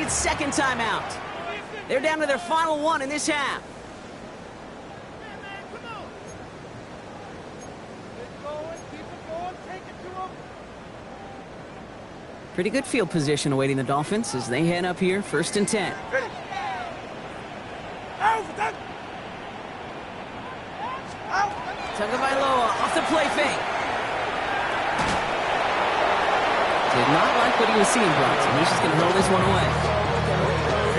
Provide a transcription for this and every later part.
its second timeout. They're down to their final one in this half. Pretty good field position awaiting the Dolphins as they head up here, 1st and 10. Tagovailoa off the play fake. Did not like what he was seeing, Bronson. He's just going to throw this one away.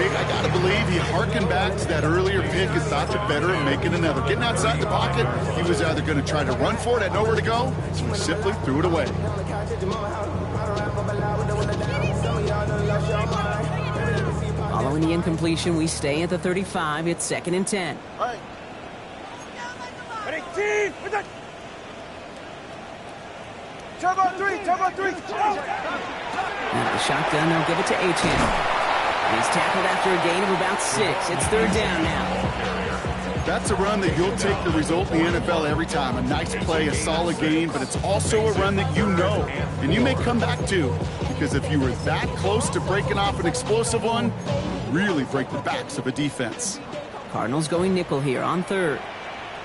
I got to believe he harkened back to that earlier pick and thought it better of making another. Getting outside the pocket, he was either going to try to run for it, had nowhere to go, so he simply threw it away. Following the incompletion, we stay at the 35. It's 2nd and 10. Now the shotgun, they'll give it to Achane. He's tackled after a gain of about 6. It's 3rd down now. That's a run that you'll take the result in the NFL every time. A nice play, a solid game, but it's also a run that you know, and you may come back to, because if you were that close to breaking off an explosive one, you really break the backs of a defense. Cardinals going nickel here on 3rd.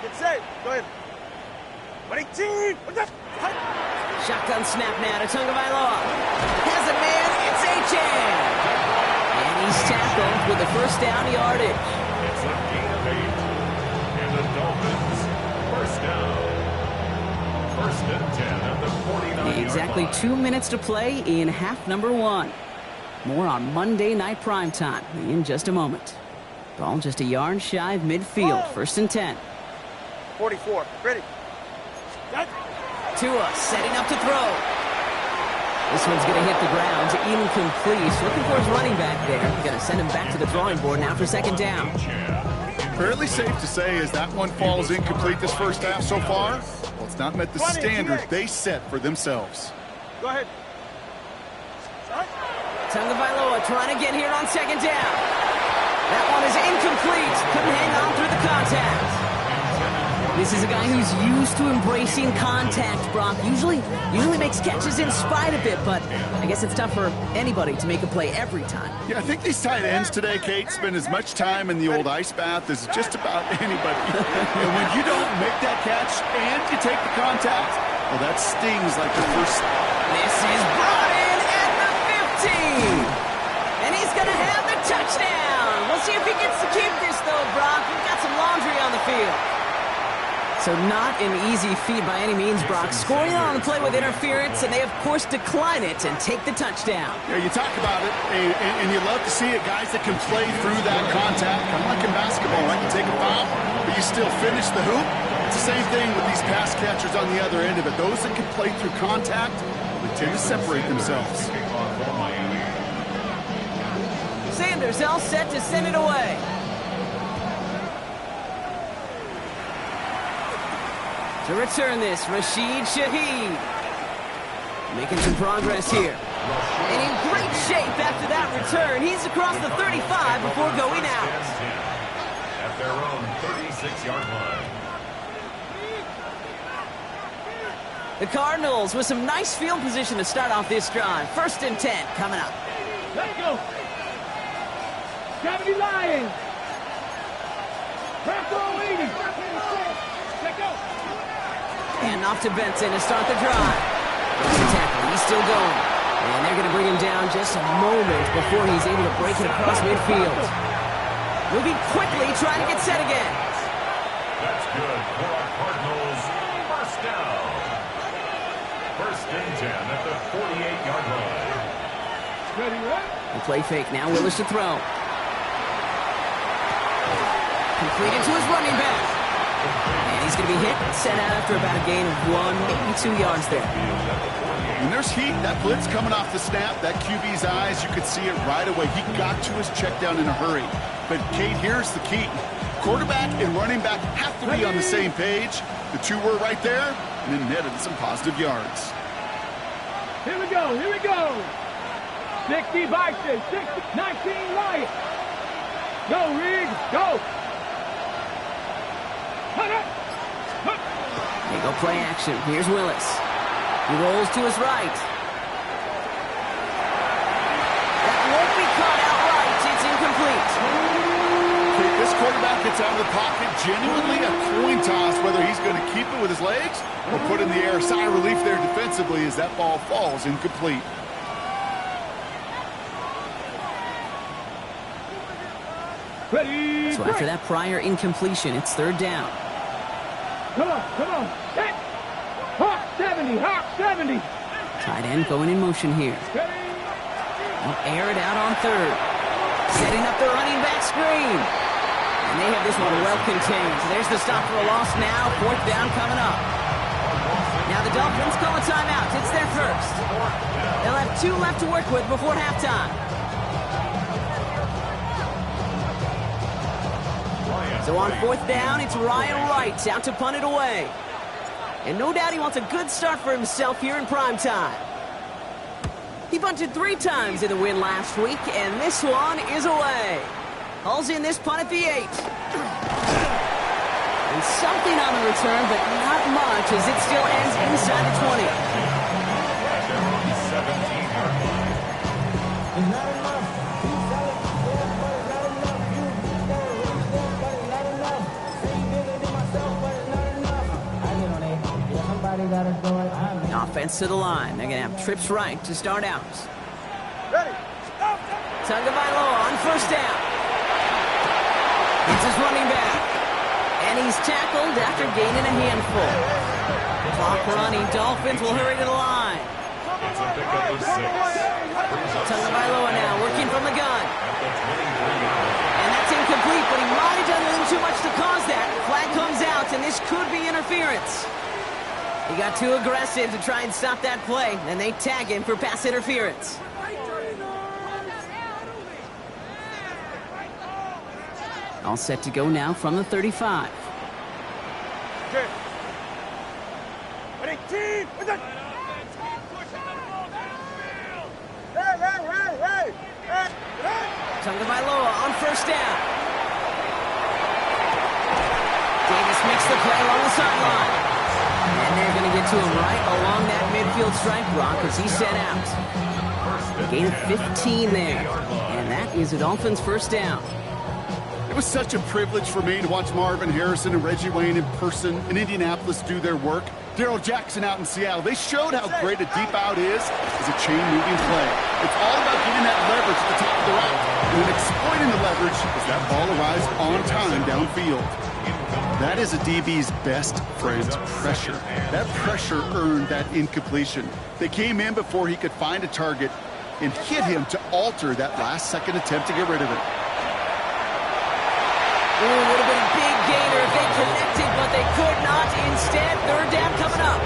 Get set. Go ahead. Shotgun snap now to Tagovailoa. Has a man, it's Achane. And he's tackled with the 1st down yardage. It's a gain of 8. And the Dolphins, 1st down. 1st and 10 at the 49-yard Exactly line. 2 minutes to play in half number 1. More on Monday Night Primetime in just a moment. Ball just a yard shy of midfield. 1st and 10. 44. Ready. Tua setting up to throw. This one's going to hit the ground. Incomplete. He's looking for his running back there. Going to send him back to the drawing board now for 2nd down. Fairly safe to say as that one falls incomplete this first half so far, well, it's not met the standard they set for themselves. Go ahead. Tagovailoa trying to get here on 2nd down. That one is incomplete. Couldn't hang on through the contact. This is a guy who's used to embracing contact, Brock. Usually makes catches in spite of it, but I guess it's tough for anybody to make a play every time. Yeah, I think these tight ends today, Kate, spend as much time in the old ice bath as just about anybody. And when you don't make that catch and you take the contact, well, that stings like the first. This is brought in at the 15. And he's going to have the touchdown. We'll see if he gets to keep this, though, Brock. We've got some laundry on the field. So not an easy feat by any means, Brock. Scoring on the play with interference, and they, of course, decline it and take the touchdown. Yeah, you talk about it, and you love to see it, guys that can play through that contact. Kind of like in basketball, right? You take a foul, but you still finish the hoop. It's the same thing with these pass catchers on the other end of it. Those that can play through contact, they tend to separate themselves. Sanders all set to send it away. To return this, Rashid Shaheed. Making some progress here. And in great shape after that return. He's across the 35 before going out. At their own 36-yard line. The Cardinals with some nice field position to start off this drive. 1st and 10 coming up. Let's go. Gravity Lions. Press all 80. Let's go. And off to Benson to start the drive. There's the tackle. He's still going. And they're going to bring him down just a moment before he's able to break it across midfield. Moving quickly, trying to get set again. That's good for our Cardinals. 1st down. 1st and 10 at the 48-yard line. Ready, right? The play fake now. Willis to throw. Completed to his running back. And he's going to be hit and set out after about a gain of 1, maybe 2 yards there. When there's heat, that blitz coming off the snap, that QB's eyes, you could see it right away. He got to his check down in a hurry. But, Kate, here's the key. Quarterback and running back have to be on the same page. The two were right there, and it netted some positive yards. Here we go. Here we go. 60 Bison. 60, 19 Lions. Go, Riggs. Go. They go play action. Here's Willis. He rolls to his right. That won't be caught quarterback gets out of the pocket, genuinely a coin toss whether he's going to keep it with his legs or put in the air. Sigh of relief there defensively as that ball falls incomplete. Ready, So after that prior incompletion, it's third down. Come on. Hit. Hawk 70, Hawk 70. Tight end going in motion here. They'll air it out on third. Setting up the running back screen. And they have this one well contained. So there's the stop for a loss now. Fourth down coming up. Now the Dolphins call a timeout. It's their first. They'll have 2 left to work with before halftime. So on fourth down, it's Ryan Wright out to punt it away. And no doubt he wants a good start for himself here in prime time. He punted 3 times in the win last week, and this one is away. Hauls in this punt at the 8. And something on the return, but not much, as it still ends inside the 20. Offense to the line. They're going to have trips right to start out. Tagovailoa on first down. It's his running back. And he's tackled after gaining a handful. Clock running. Dolphins will hurry to the line. It's a pickup of 6. Tagovailoa now working from the gun. And that's incomplete, but he might have done a little too much to cause that. Flag comes out, and this could be interference. He got too aggressive to try and stop that play, and they tag him for pass interference. All set to go now from the 35. Tagovailoa on first down. Davis makes the play along the sideline. And they're going to get to him right along that midfield strike block as he's set out. A gain of 15 there. And that is a Dolphins first down. It was such a privilege for me to watch Marvin Harrison and Reggie Wayne in person in Indianapolis do their work. Darrell Jackson out in Seattle. They showed how great a deep out is as a chain-moving play. It's all about getting that leverage at the top of the route and then exploiting the leverage as that ball arrives on time downfield. That is a DB's best friend, pressure. That pressure earned that incompletion. They came in before he could find a target and hit him to alter that last-second attempt to get rid of it. Ooh, would have been a big gainer if they connected, but they could not. Instead, third down coming up.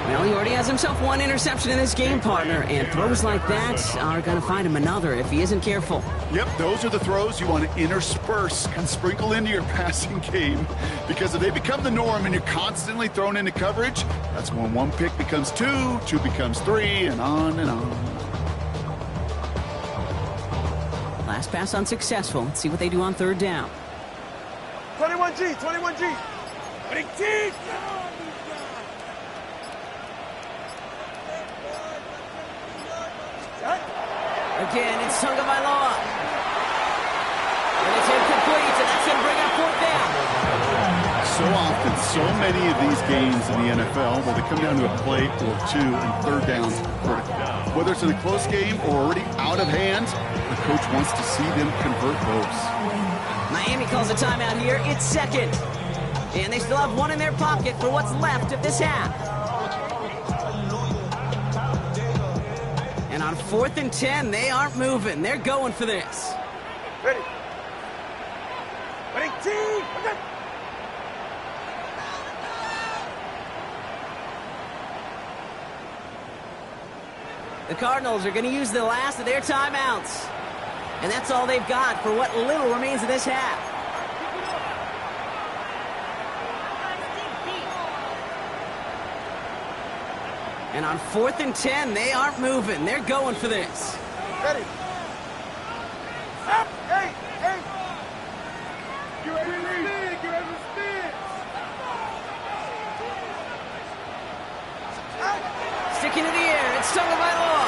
Well, he already has himself 1 interception in this game, partner, and throws like that are going to find him another if he isn't careful. Yep, those are the throws you want to intersperse and sprinkle into your passing game, because if they become the norm and you're constantly thrown into coverage, that's when 1 pick becomes 2, 2 becomes 3, and on and on. Last pass unsuccessful. Let's see what they do on third down. 21G. 21G. Again, it's Tagovailoa. And it's incomplete, and that's going to bring up fourth down. So often, so many of these games in the NFL, where they come down to a play or 2 and third downs critical. Whether it's in a close game or already out of hand, the coach wants to see them convert those. Miami calls a timeout here. It's second. And they still have 1 in their pocket for what's left of this half. And on 4th and 10, they aren't moving. They're going for this. Ready, team. Okay. The Cardinals are going to use the last of their timeouts. And that's all they've got for what little remains of this half. And on 4th and 10, they aren't moving. They're going for this. Ready. Up. Hey. Get ready to spin. Sticking to the air. It's Tagovailoa.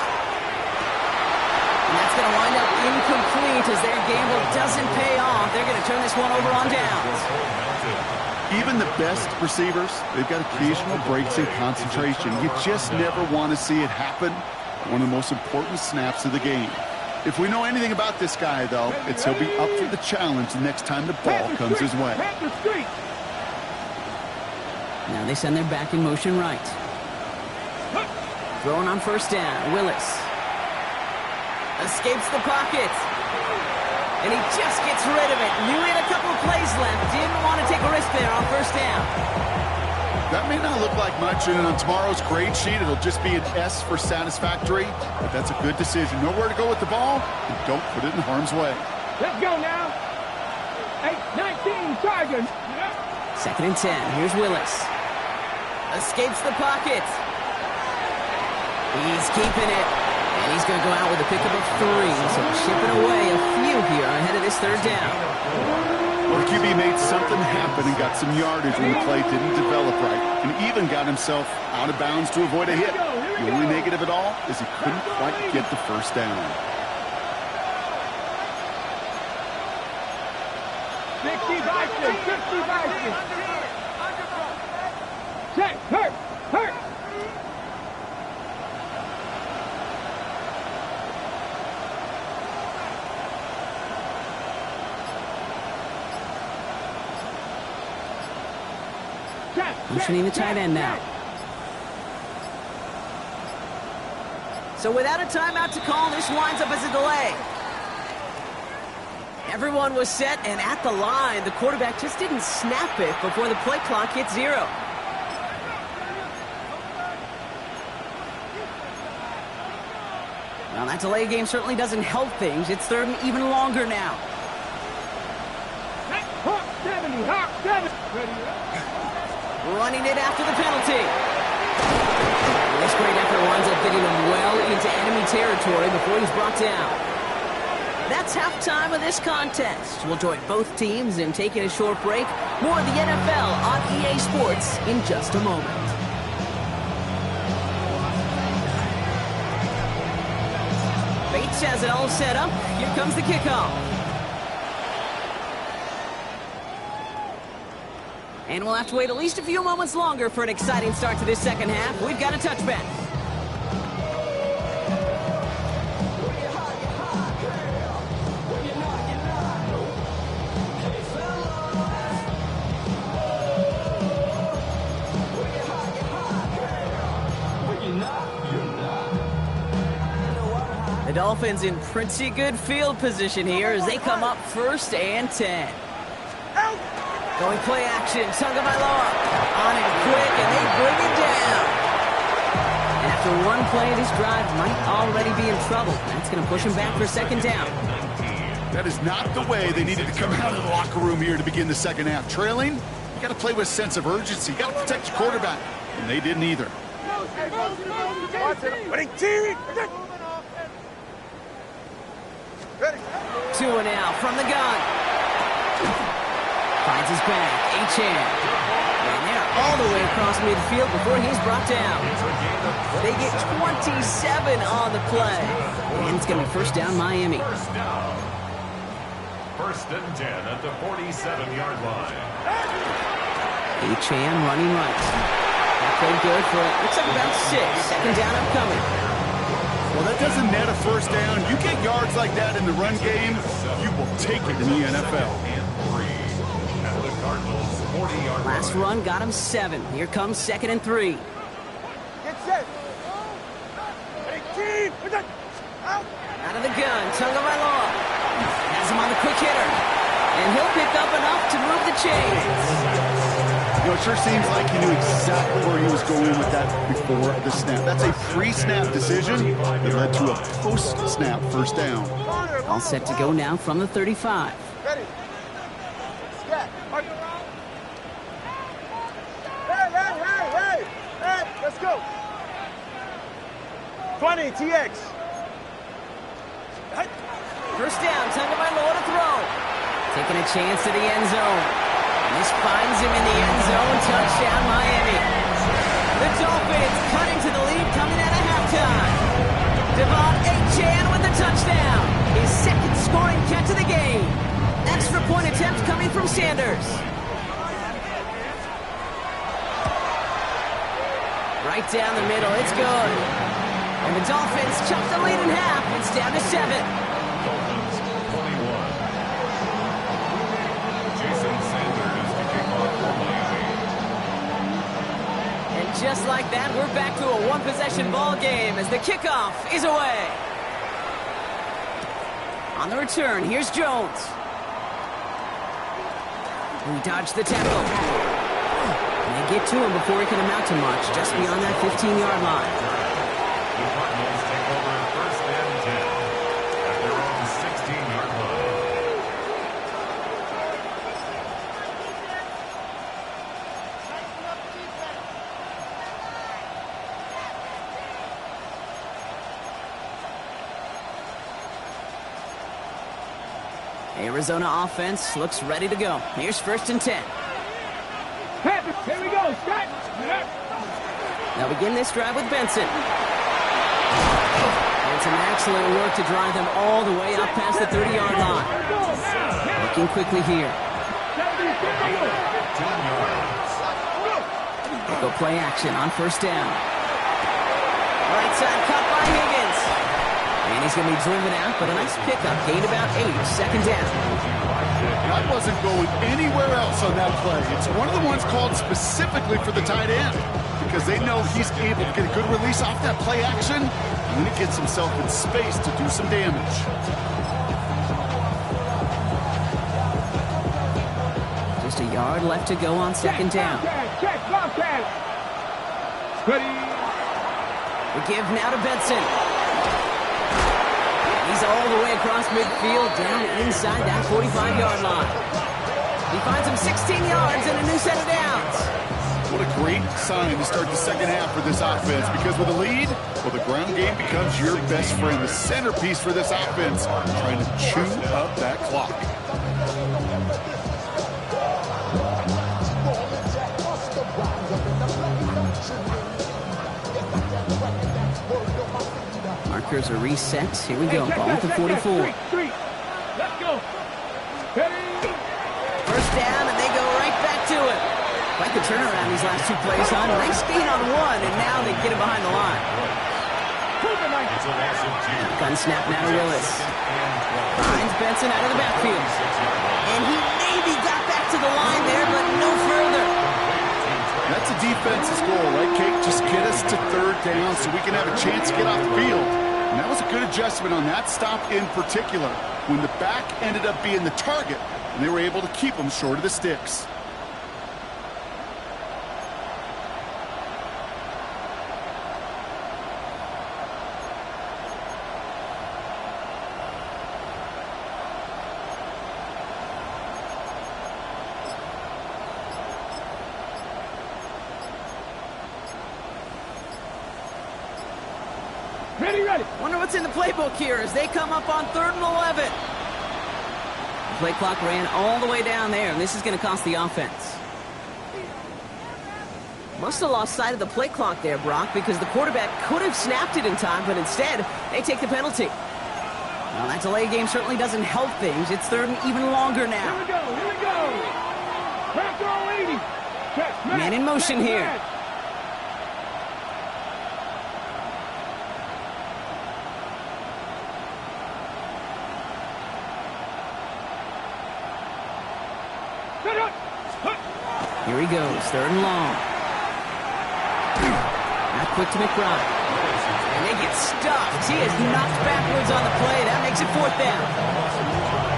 And that's going to wind up incomplete as their gamble doesn't pay off. they're going to turn this one over on downs. Even the best receivers, they've got occasional breaks in concentration. You just never want to see it happen. One of the most important snaps of the game. If we know anything about this guy, though, it's he'll be up for the challenge the next time the ball comes his way. Now they send their back in motion right. Throwing on first down, Willis. Escapes the pocket. And he just gets rid of it. Knew he had a couple of plays left. Didn't want to take a risk there on first down. That may not look like much, and on tomorrow's grade sheet, it'll just be an S for satisfactory, but that's a good decision. Know where to go with the ball, and don't put it in harm's way. Let's go now. 8-19 Tigers. 2nd and 10. Here's Willis. Escapes the pocket. He's keeping it. And he's going to go out with a pickup of 3. So shipping away a few here ahead of this third down. Well, the QB made something happen and got some yardage when the play didn't develop right. And even got himself out of bounds to avoid a hit. The only negative at all is he couldn't quite get the first down. 60 Vikings, 50 Vikings. Check, hurt. Motioning the tight end now. So without a timeout to call, this winds up as a delay. Everyone was set and at the line. The quarterback just didn't snap it before the play clock hit 0. Well, that delay game certainly doesn't help things. It's 3rd and even longer now. Hawk 70. Running it after the penalty. This great effort winds up getting him well into enemy territory before he's brought down. That's halftime of this contest. We'll join both teams in taking a short break. More of the NFL on EA Sports in just a moment. Bates has it all set up. Here comes the kickoff. And we'll have to wait at least a few moments longer for an exciting start to this second half. We've got a touchback. The Dolphins in pretty good field position here as they come up 1st and 10. Going play action, Tagovailoa on him quick, and they bring it down. And after one play, this drive might already be in trouble. That's going to push him back for 2nd down. That is not the way they needed to come out of the locker room here to begin the second half. Trailing, you got to play with a sense of urgency. You got to protect your quarterback, and they didn't either. 2 and out from the gun. Finds his back, Achane. And they're all the way across midfield before he's brought down. They get 27 on the play. And it's going to be 1st down Miami. 1st and 10 at the 47-yard line. Achane running right. That played good for it. Looks like about 6. 2nd down upcoming. Well, that doesn't net a 1st down. You get yards like that in the run game, you will take it in the NFL. Last run got him 7. Here comes 2nd and 3. Get set. Out of the gun, Tagovailoa has him on the quick hitter. And he'll pick up enough to move the chains. You know, it sure seems like he knew exactly where he was going with that before the snap. That's a pre-snap decision that led to a post-snap 1st down. All set to go now from the 35. Ready. Hey, let's go. 20, TX. 1st down, Tagovailoa to throw. Taking a chance to the end zone. And this finds him in the end zone. Touchdown, Miami. The Dolphins cutting to the lead coming out of halftime. Devon Achane with the touchdown. His 2nd scoring catch of the game. Extra point from Sanders. Right down the middle, it's good. And the Dolphins chop the lead in half. It's down to 7. Dolphins 21. Jason Sanders to kick off for Miami. And just like that, we're back to a one-possession ball game as the kickoff is away. On the return, here's Jones. He dodged the tackle. And they get to him before he can amount to much, just beyond that 15-yard line. The Cardinals take over first and 10 at their own 16-yard line. Arizona offense looks ready to go. Here's first and 10. Here we go, Scott. They'll begin this drive with Benson. And some excellent work to drive them all the way up past the 30-yard line. Looking quickly here. 10 yards. Go play action on first down. Right side cut by Higgins. And he's going to be driven out, but a nice pickup. Gained about 8. Second down. I wasn't going anywhere else on that play. It's one of the ones called specifically for the tight end because they know he's able to get a good release off that play action, and then he gets himself in space to do some damage. Just a yard left to go on second down. Check, Bobcat. Ready. The give now to Benson. He's all the way across midfield, down inside that 45-yard line. He finds him 16 yards and a new set of downs. What a great sign to start the second half for this offense because with a lead, well, the ground game becomes your best friend. The centerpiece for this offense, trying to chew up that clock. Markers are reset. Here we go. Ball at the 44. Let's go. First down, and they go right back to it. Quite the turnaround these last two plays, huh? Nice gain on one, and now they get it behind the line. It's a loss of 2. Gun snap now to Willis. Finds Benson out of the backfield. And he maybe got back to the line there, but no further. That's a defense's goal, right, Kate? Just get us to third down so we can have a chance to get off the field. And that was a good adjustment on that stop in particular, when the back ended up being the target, and they were able to keep them short of the sticks. Ready. Wonder what's in the playbook here as they come up on 3rd and 11. The play clock ran all the way down there, and this is going to cost the offense. Must have lost sight of the play clock there, Brock, because the quarterback could have snapped it in time, but instead, they take the penalty. Well, that delay game certainly doesn't help things. It's 3rd and even longer now. Here we go. Back row 80. Check, Man in motion here. Here he goes, 3rd and long. Not quick to McBride. And they get stuffed. He is knocked backwards on the play. That makes it 4th down.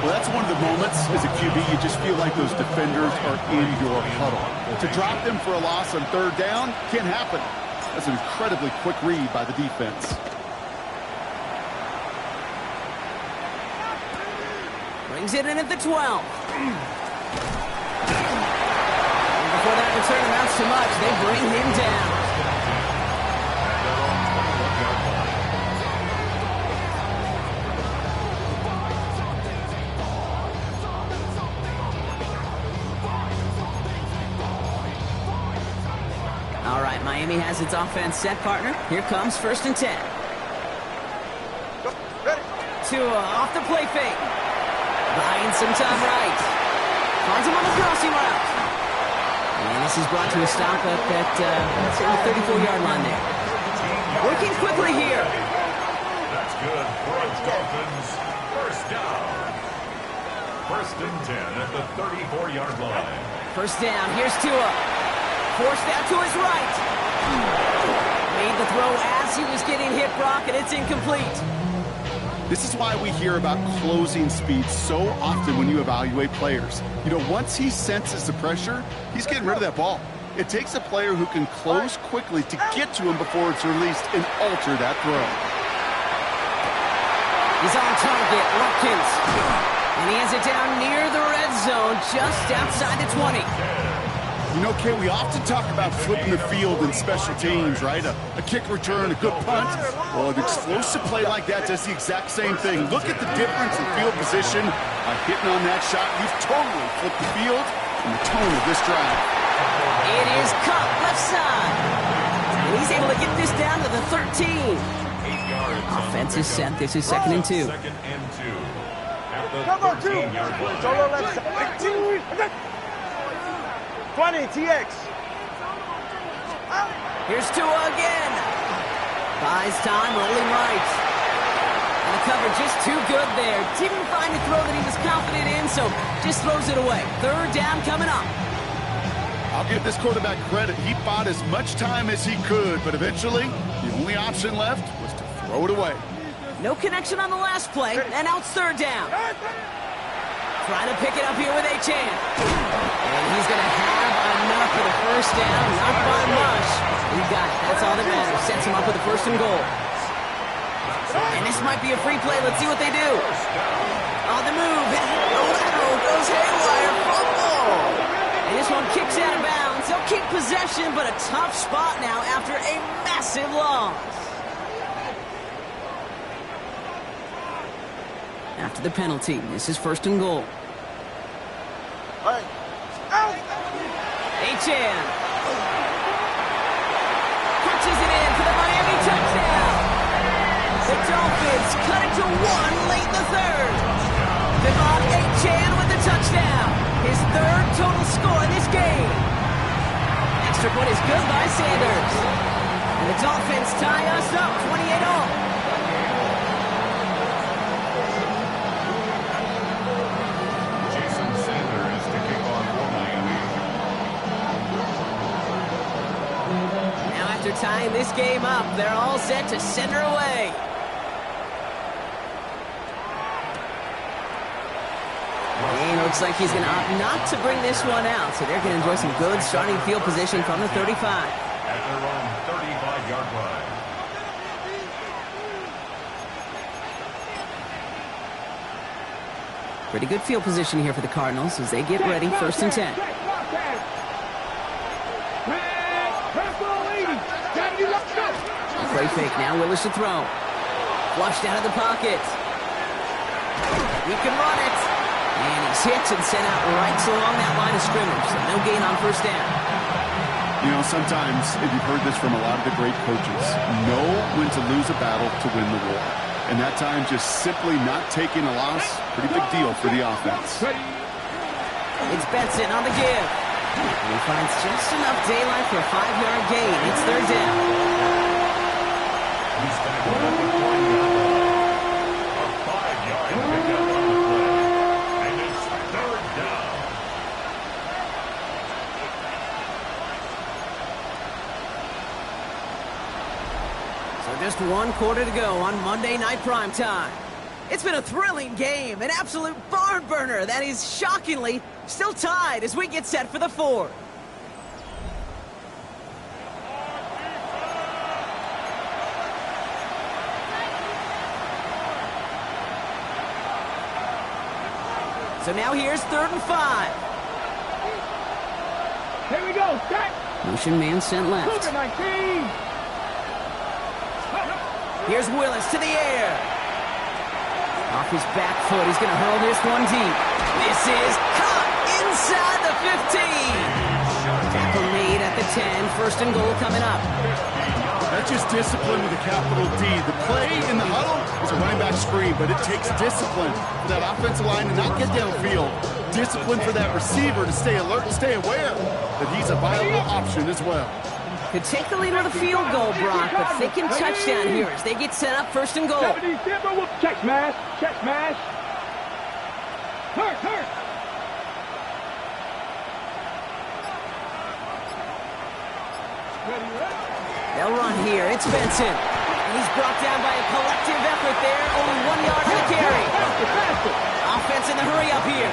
Well, that's one of the moments as a QB you just feel like those defenders are in your huddle. To drop them for a loss on 3rd down can't happen. That's an incredibly quick read by the defense. Brings it in at the 12. Before that return amounts to much, they bring him down. All right, Miami has its offense set, partner. Here comes 1st and 10. Tua off the play fake. Buying some time right. Finds him on the crossing route. And this is brought to a stop up at the 34-yard line there. Working quickly here. That's good for a Dolphins first down. First and 10 at the 34-yard line. First down. Here's Tua. Forced out to his right. Made the throw as he was getting hit, Brock, and it's incomplete. This is why we hear about closing speed so often when you evaluate players. You know, once he senses the pressure, he's getting rid of that ball. It takes a player who can close quickly to get to him before it's released and alter that throw. He's on target, Watkins. And he has it down near the red zone, just outside the 20. You know, Kay, we often talk about flipping the field in special teams, right? A kick return, a good punt. Well, an explosive play like that does the exact same thing. Look at the difference in field position. Hitting on that shot, you've totally flipped the field and the tone of this drive. It is caught left side. And he's able to get this down to the 13. 8 yards. Offense is set. This is 2nd and 2. Second and 2. At the Come on, 13-yard line. Solo left side. 20, TX. Here's Tua again. Buys time, rolling right. And the cover just too good there. Didn't find a throw that he was confident in, so just throws it away. Third down coming up. I'll give this quarterback credit. He bought as much time as he could, but eventually, the only option left was to throw it away. No connection on the last play, and now it's third down. Trying to pick it up here with Achan. And he's going to have enough for the first down. Not by much. He got it. That's all that matters. Sets him up with a 1st and goal. And this might be a free play. Let's see what they do. On the move. Lateral goes haywire. Fumble. And this one kicks out of bounds. They'll keep possession, but a tough spot now after a massive loss. After the penalty, this is 1st and goal. Achan punches it in for the Miami touchdown. The Dolphins cut it to 1 late in the 3rd. Devon Achan with the touchdown. His 3rd total score in this game. Extra point is good by Sanders. And the Dolphins tie us up 28-all. After tying this game up, they're all set to send her away. And looks like he's going to opt not to bring this one out, so they're going to enjoy some good starting field position from the 35. At their own 35-yard line. Pretty good field position here for the Cardinals as they get ready, 1st and 10. Play fake now, Willis to throw. Flushed out of the pocket. He can run it. And he's hit and sent out right along that line of scrimmage. So no gain on 1st down. You know, sometimes, if you've heard this from a lot of the great coaches, know when to lose a battle to win the war. And that time, just simply not taking a loss, pretty big deal for the offense. It's Benson on the give. And he finds just enough daylight for a 5-yard gain. It's 3rd down. He's back on the 40-yard line. A 5-yard pickup on the play. And it's 3rd down. So just 1 quarter to go on Monday Night Primetime. It's been a thrilling game, an absolute barn burner that is shockingly still tied as we get set for the 4th. So now here's 3rd and 5. Here we go, set. Motion man sent left. 19. Here's Willis to the air. Off his back foot, he's going to hurl this one deep. This is caught inside the 15. Tackle made at the 10. 1st and goal coming up. That not just discipline with a capital D. The play in the huddle is a running back screen, but it takes discipline for that offensive line to not get downfield. Discipline for that receiver to stay alert and stay aware that he's a viable option as well. Could take the lead with a field goal, Brock, but thinking touchdown here as they get set up 1st and goal. Check smash. Check smash. Hurt. They'll run here. It's Benson. And he's brought down by a collective effort there. Only 1 yard for the carry. Offense in the hurry up here.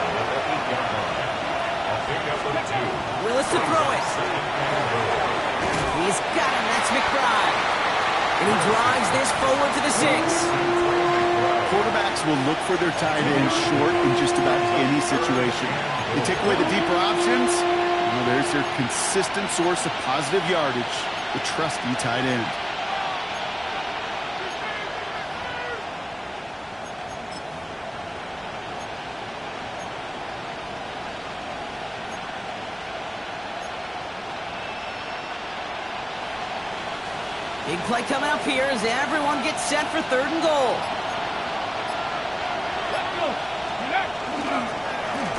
Willis to throw it. He's got him. That's McBride. And he drives this forward to the 6. Quarterbacks will look for their tight end short in just about any situation. They take away the deeper options. Well, there's their consistent source of positive yardage, the trusty tight end. Big play coming up here as everyone gets set for 3rd and goal.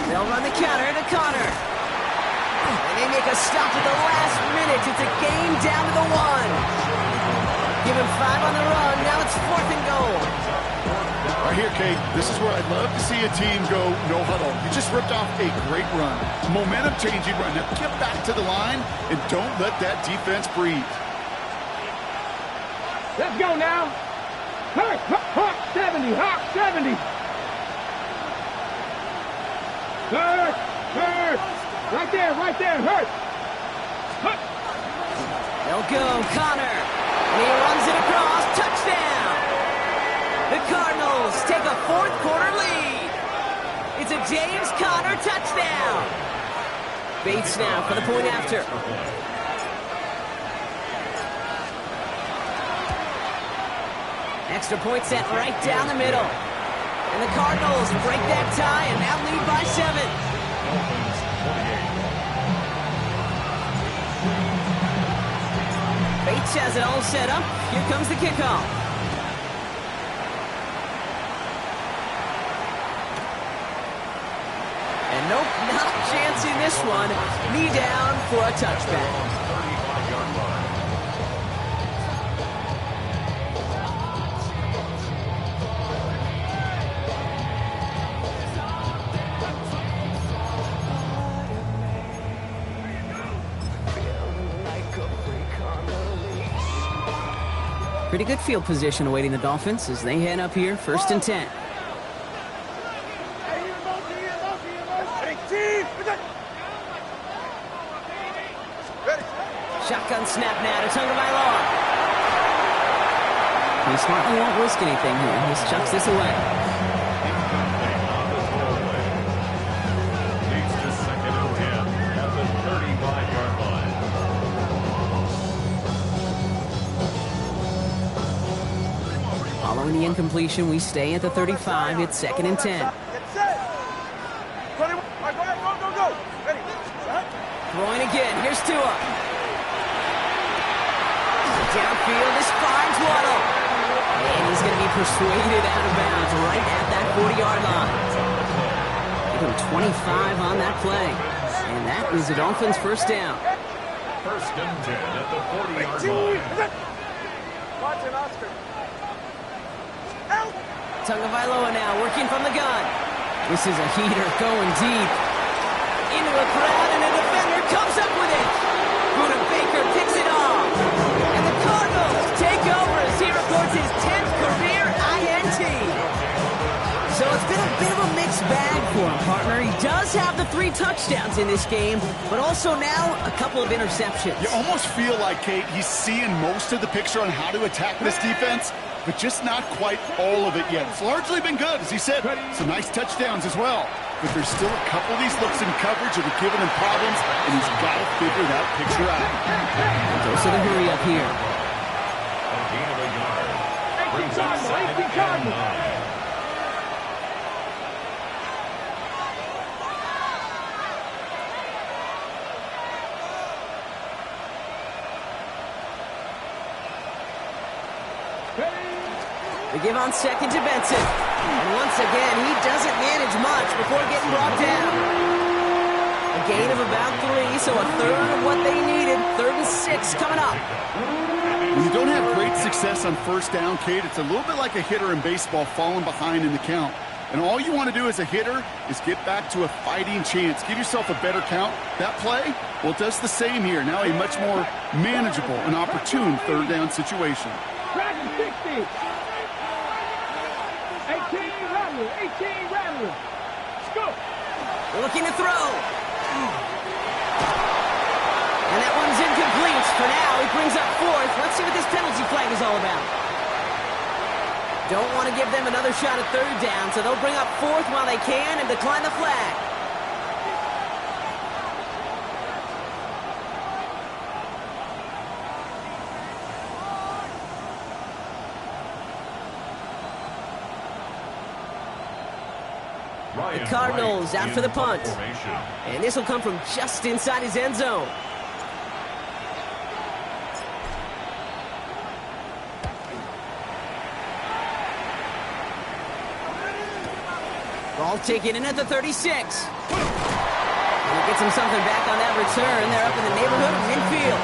They'll run the counter to Connor. And they make a stop at the last minute. It's a game down to the 1. Give him 5 on the run. Now it's 4th and goal. Right here, Kate, this is where I'd love to see a team go no huddle. You just ripped off a great run. Momentum-changing run. Now get back to the line and don't let that defense breathe. Let's go now. Hurt, 70, Hawk 70. Hurt. Right there, Hurt. They'll go, Connor. And he runs it across. Touchdown. The Cardinals take a 4th quarter lead. It's a James Conner touchdown. Bates now for the point after. Extra point set right down the middle. And the Cardinals break that tie and now lead by 7. Bates has it all set up. Here comes the kickoff. And nope, not a chance in this one. Knee down for a touchback. Pretty good field position awaiting the Dolphins as they head up here, 1st and 10. Shotgun snap now to Tagovailoa. He smartly won't risk anything here. He just chucks this away. Needs to 2nd and 10 at the 35-yard line. Following the incompletion, we stay at the 35. It's 2nd and 10. Get set. 21. All right, go. Ready. Throwing again. Here's Tua. Downfield, this finds Waddle. And he's going to be persuaded out of bounds right at that 40-yard line. Give him 25 on that play. And that is the Dolphins' 1st down. 1st and 10 at the 40-yard line. Watch it, Oscar. Tagovailoa now working from the gun. This is a heater going deep. Into a crowd and a defender comes up with it. Buda Baker picks it off. And the Cardinals take over as he records his 10th career INT. So it's been a bit of a mixed bag for him, partner. He does have the 3 touchdowns in this game, but also now a couple of interceptions. You almost feel like, Kate, he's seeing most of the picture on how to attack this defense, but just not quite all of it yet. It's largely been good, as he said. Some nice touchdowns as well. But there's still a couple of these looks in coverage that are giving him problems, and he's got to figure that picture out. Goes to the hurry up here. A gain of a yard. Brings up 2nd and 9. They give on second to Benson. And once again, he doesn't manage much before getting brought down. A gain of about 3, so a third of what they needed. 3rd and 6 coming up. When you don't have great success on first down, Kate, it's a little bit like a hitter in baseball falling behind in the count. And all you want to do as a hitter is get back to a fighting chance. Give yourself a better count. That play, well, it does the same here. Now a much more manageable and opportune 3rd down situation. Dragon 60. 18 Rattler. 18 Rattler. Scoop. Looking to throw. And that one's incomplete. For now, he brings up 4th. Let's see what this penalty flag is all about. Don't want to give them another shot at 3rd down, so they'll bring up 4th while they can and decline the flag. The Cardinals out for the punt. And this will come from just inside his end zone. Ball taken in at the 36. And he gets him something back on that return. They're up in the neighborhood of midfield.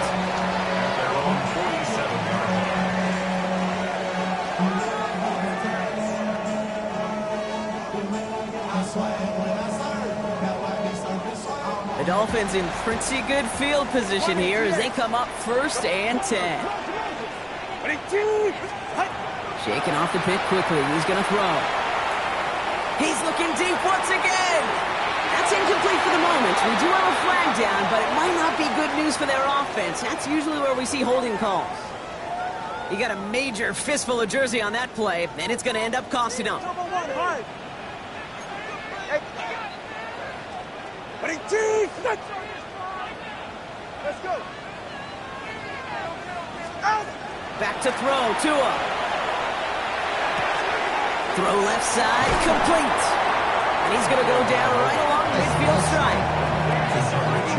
The Dolphins in pretty good field position here as they come up 1st and 10. Shaking off the pick quickly. He's going to throw. He's looking deep once again. That's incomplete for the moment. We do have a flag down, but it might not be good news for their offense. That's usually where we see holding calls. He got a major fistful of jersey on that play, and it's going to end up costing him. Let's go. Back to throw, Tua. Throw left side, complete. And he's going to go down right along the midfield stripe.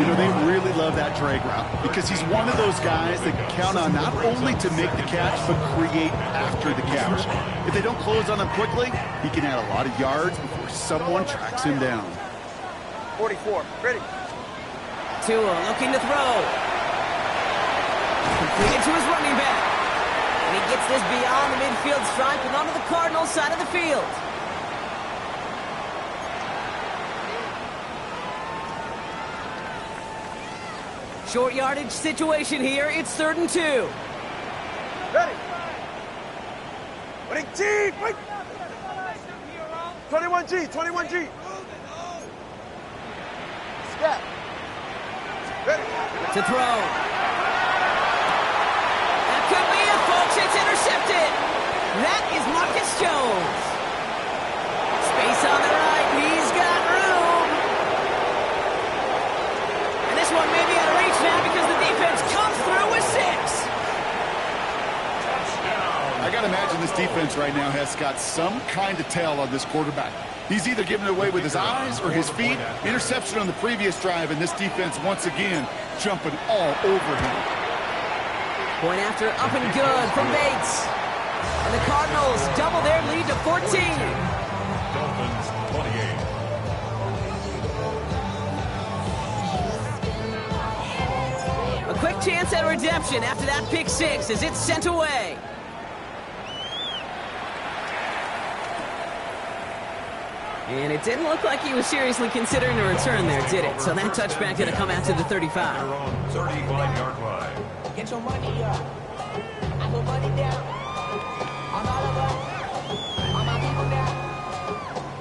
You know, they really love that drag route because he's one of those guys that count on not only to make the catch, but create after the catch. If they don't close on him quickly, he can add a lot of yards before someone tracks him down. 44, ready. Tua looking to throw. Completed to his running back. And he gets this beyond the midfield stripe and onto the Cardinals side of the field. Short yardage situation here. It's 3rd and 2. Ready. Running G. Wait. 21G. 21G. Step. Ready. To throw. That could be it, folks. It's intercepted. That is Marcus Jones. Space on the right. He's got room. And this one may be out of reach now because the defense comes through with 6. I got to imagine this defense right now has got some kind of tell on this quarterback. He's either giving it away with his eyes or his feet. Interception on the previous drive, and this defense once again jumping all over him. Point after up and good from Bates. And the Cardinals double their lead to 14. Dolphins 28. A quick chance at redemption after that pick 6 as it's sent away. And it didn't look like he was seriously considering a return there, did it? So that touchback going to come out to the 35. Their own 35-yard line. Get your money up. I put money down. On all of us. On my people now.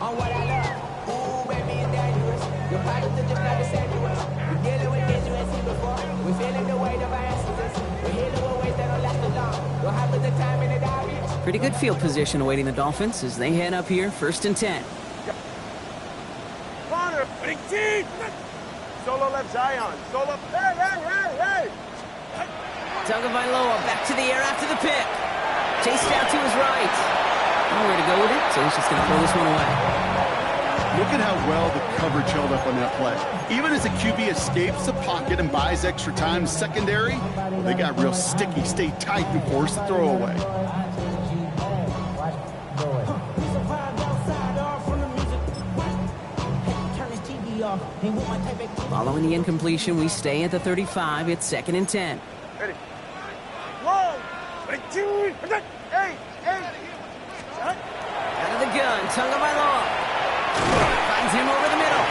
On what I love. Ooh, baby, it's dangerous. Your pockets are just like the Sanduas. We're dealing with dangerous before. We're feeling the weight of our ancestors. We're healing with ways that don't last long. Don't have the time in the diary. Pretty good field position awaiting the Dolphins as they head up here, 1st and 10. Corner. Running G. Solo left Zion. Solo. Hey. Tagovailoa back to the air after the pick. Chased out to his right. Nowhere to go with it, so he's just going to throw this one away. Look at how well the coverage held up on that play. Even as the QB escapes the pocket and buys extra time, secondary, they got real sticky, stay tight and force the throw away. Following the incompletion, we stay at the 35. It's 2nd and 10. Ready. Long. Ready, two, hey. Out of the gun, Tagovailoa. Finds him over the middle.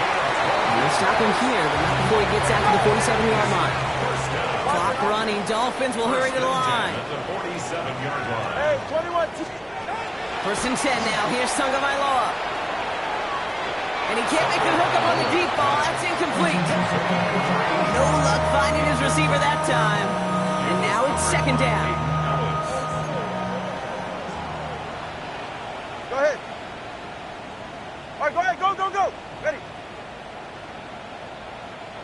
They'll stop him here, but not before he gets out to the 47-yard line. Clock running. Dolphins will hurry to the line. At the 47-yard line. Hey, 21. 1st and 10 now. Here's Tagovailoa. And he can't make the hook up on the deep ball. That's incomplete. No luck finding his receiver that time. And now it's 2nd down. Go ahead. All right, go ahead. Go. Ready.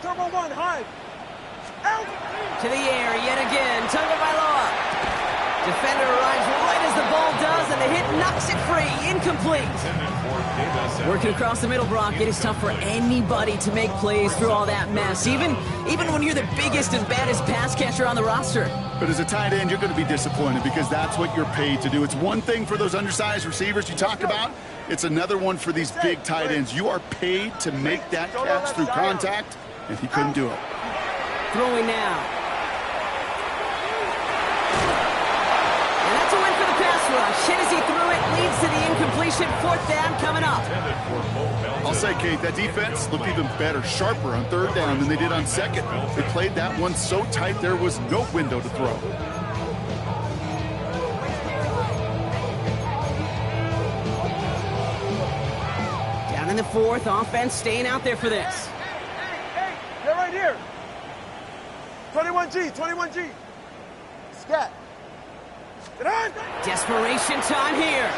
Turbo one, high. Out. To the air yet again. Tagovailoa. Defender arrives right as the ball does, and the hit knocks it free. Incomplete. Working across the middle, Brock, it is tough for anybody to make plays through all that mess, even when you're the biggest and baddest pass catcher on the roster. But as a tight end, you're going to be disappointed because that's what you're paid to do. It's one thing for those undersized receivers you talk about. It's another one for these big tight ends. You are paid to make that catch through contact, and he couldn't do it. Throwing now. And that's a win for the pass rush. Hit as he threw it, leads to the incompletion. 4th down coming up. I'll say, Kate, that defense looked even better, sharper on 3rd down than they did on 2nd. They played that one so tight there was no window to throw. Down in the 4th, offense staying out there for this. Hey, they're right here. 21G. Scat. Get on. Desperation time here.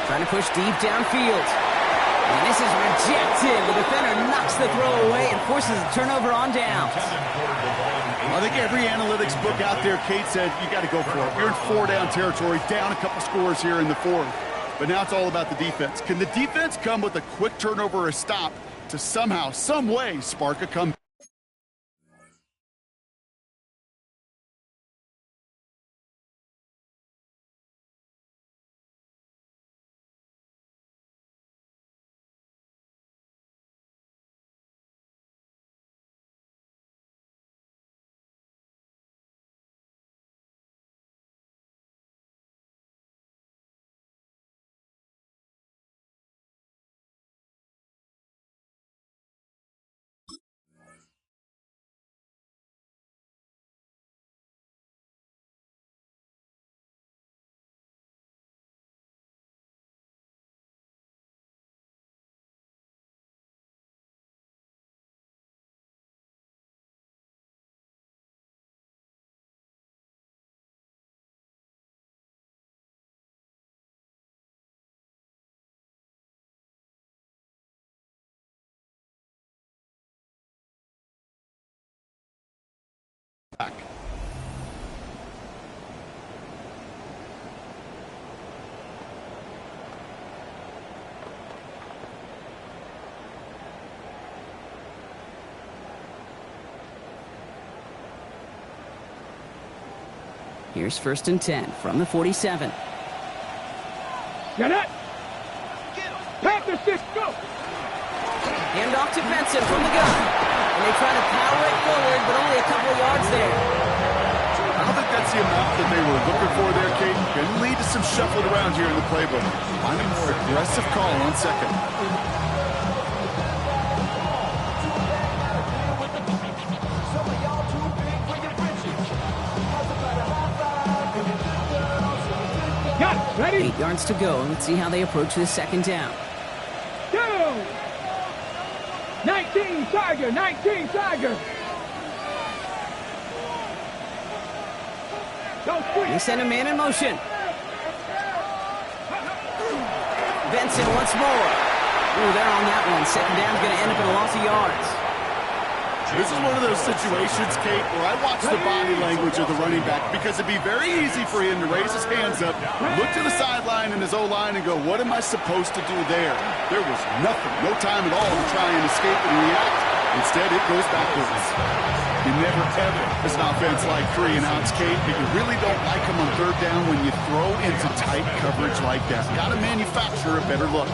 Trying to push deep downfield. And this is rejected. The defender knocks the throw away and forces a turnover on downs. I think every analytics book out there, Kate said, you got to go for it. You're in 4-down territory, down a couple scores here in the 4th. But now it's all about the defense. Can the defense come with a quick turnover or a stop to somehow, some way, spark a comeback? Here's 1st and 10 from the 47. Get it. Panther 6, go. Hand off to Benson from the gun. And they try to power it forward, but only a couple of yards there. I don't think that's the amount that they were looking for there, Kate. Can lead to some shuffling around here in the playbook. Find a more aggressive call on 2nd. Ready? 8 yards to go. Let's see how they approach this 2nd down. Go! 19 Tiger. Go quick. They send a man in motion. Benson once more. Ooh, they're on that one. 2nd down's going to end up in a loss of yards. This is one of those situations, Kate, where I watch the body language of the running back because it'd be very easy for him to raise his hands up, look to the sideline and his O-line and go, what am I supposed to do there? There was nothing, no time at all to try and escape and react. Instead, it goes backwards. You never, ever, as an offense, like 3 and outs, Kate, but you really don't like them on 3rd down when you throw into tight coverage like that. Got to manufacture a better look.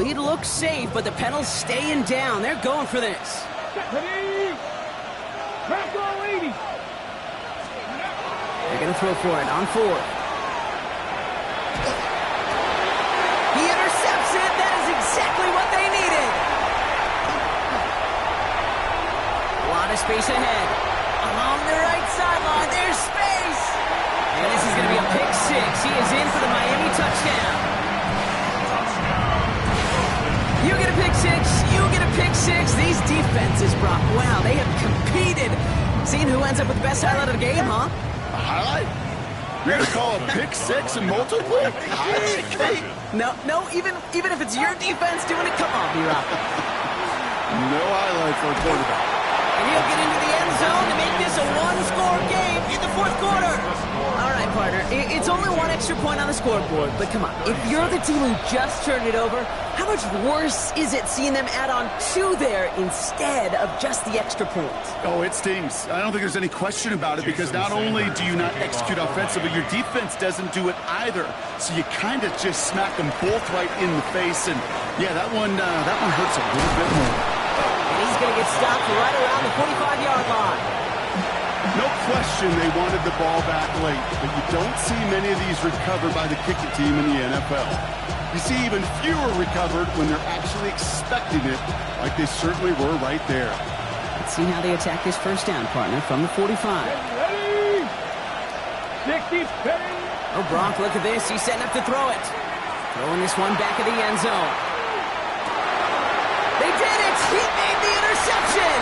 Lead looks safe, but the pedal's staying down. They're going for this. Ready? Bronco 80. They're going to throw for it on 4. He intercepts it. That is exactly what they needed. A lot of space ahead. Along the right sideline, there's space. And this is going to be a pick 6. He is in for the Miami touchdown. You get a pick 6. You get a pick 6. These defenses, Brock, wow, they have competed. Seeing who ends up with the best highlight of the game, huh? A highlight? You're going to call a pick 6 and multiple? Highlight, Kate? No, even if it's your defense doing it, come on, B-Rock. No highlight for a quarterback. And he'll get into the end zone to make this a one-score game in the 4th quarter. All right, partner, it's only 1 extra point on the scoreboard, but come on, if you're the team who just turned it over, how much worse is it seeing them add on 2 there instead of just the extra point? Oh, it stings. I don't think there's any question about it because not only do you not execute offensively, your defense doesn't do it either. So you kind of just smack them both right in the face, and yeah, that one hurts a little bit more. And he's going to get stopped right around the 45-yard line. No question they wanted the ball back late, but you don't see many of these recovered by the kicking team in the NFL. You see even fewer recovered when they're actually expecting it, like they certainly were right there. Let's see how they attack this first down, partner, from the 45. Ready? 60, ready? Oh, Brock, look at this. He's setting up to throw it. Throwing this one back of the end zone. They did it! He made the interception!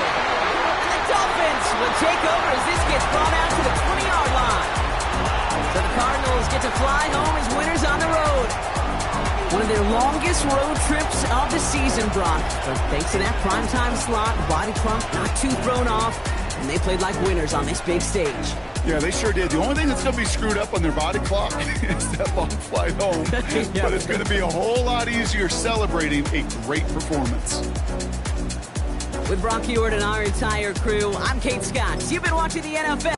And the Dolphins will take over as this gets brought out to the 20-yard line. So the Cardinals get to fly home as winners on the road. One of their longest road trips of the season, Brock. But thanks to that primetime slot, body crump not too thrown off, and they played like winners on this big stage. Yeah, they sure did. The only thing that's going to be screwed up on their body clock is that long flight home. Yeah. But it's going to be a whole lot easier celebrating a great performance. With Brock Ewart and our entire crew, I'm Kate Scott. You've been watching the NFL.